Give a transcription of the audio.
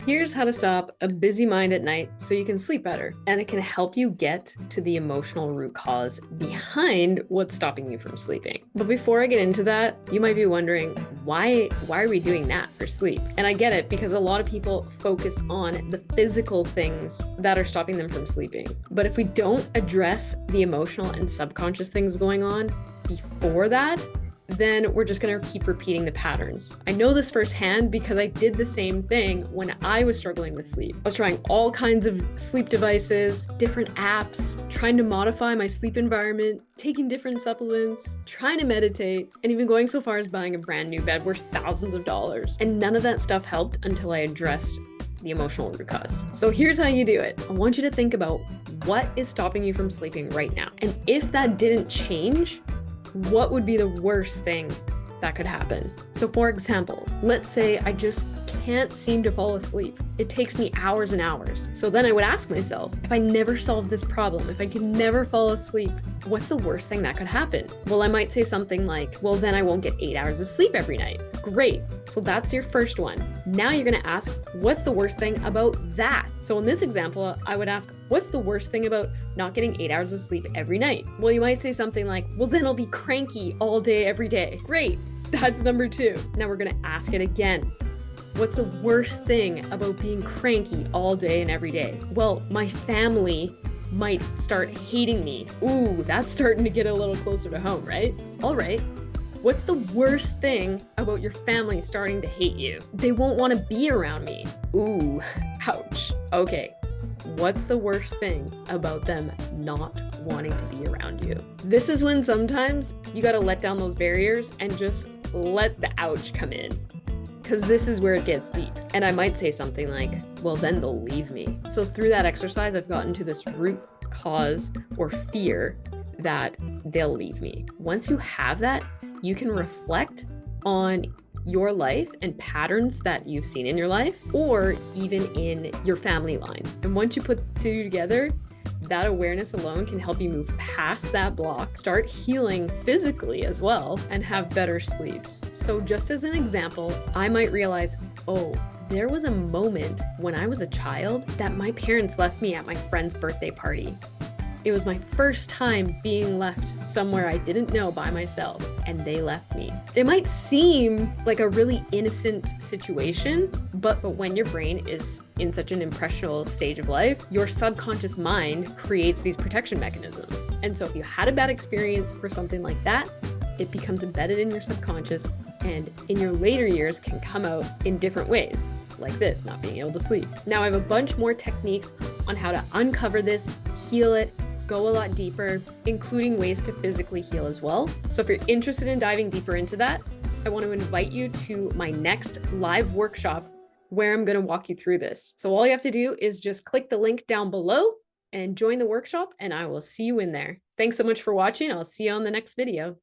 Here's how to stop a busy mind at night so you can sleep better. And it can help you get to the emotional root cause behind what's stopping you from sleeping. But before I get into that, you might be wondering, why are we doing that for sleep? And I get it, because a lot of people focus on the physical things that are stopping them from sleeping. But if we don't address the emotional and subconscious things going on before that, then we're just going to keep repeating the patterns. I know this firsthand because I did the same thing when I was struggling with sleep. I was trying all kinds of sleep devices, different apps, trying to modify my sleep environment, taking different supplements, trying to meditate, and even going so far as buying a brand new bed worth thousands of dollars. And none of that stuff helped until I addressed the emotional root cause. So here's how you do it. I want you to think about what is stopping you from sleeping right now. And if that didn't change, what would be the worst thing that could happen? So for example, let's say I just can't seem to fall asleep. It takes me hours and hours. So then I would ask myself, if I never solve this problem, if I can never fall asleep, what's the worst thing that could happen? Well, I might say something like, well, then I won't get 8 hours of sleep every night. Great. So that's your first one. Now you're going to ask, what's the worst thing about that? So in this example, I would ask, what's the worst thing about not getting 8 hours of sleep every night? Well, you might say something like, well, then I'll be cranky all day, every day. Great. That's number two. Now we're going to ask it again. What's the worst thing about being cranky all day and every day? Well, my family might start hating me. Ooh, that's starting to get a little closer to home, right? All right. What's the worst thing about your family starting to hate you? They won't want to be around me. Ooh, ouch. Okay. What's the worst thing about them not wanting to be around you? This is when sometimes you got to let down those barriers and just let the ouch come in, because this is where it gets deep. And I might say something like, well, then they'll leave me. So through that exercise, I've gotten to this root cause or fear that they'll leave me. Once you have that, you can reflect on your life and patterns that you've seen in your life, or even in your family line. And once you put the two together, that awareness alone can help you move past that block, start healing physically as well, and have better sleeps. So just as an example, I might realize, oh, there was a moment when I was a child that my parents left me at my friend's birthday party. It was my first time being left somewhere I didn't know by myself, and they left me. It might seem like a really innocent situation, but when your brain is in such an impressionable stage of life, your subconscious mind creates these protection mechanisms. And so if you had a bad experience for something like that, it becomes embedded in your subconscious, and in your later years can come out in different ways, like this, not being able to sleep. Now I have a bunch more techniques on how to uncover this, heal it, go a lot deeper, including ways to physically heal as well. So if you're interested in diving deeper into that, I want to invite you to my next live workshop where I'm going to walk you through this. So all you have to do is just click the link down below and join the workshop, and I will see you in there. Thanks so much for watching. I'll see you on the next video.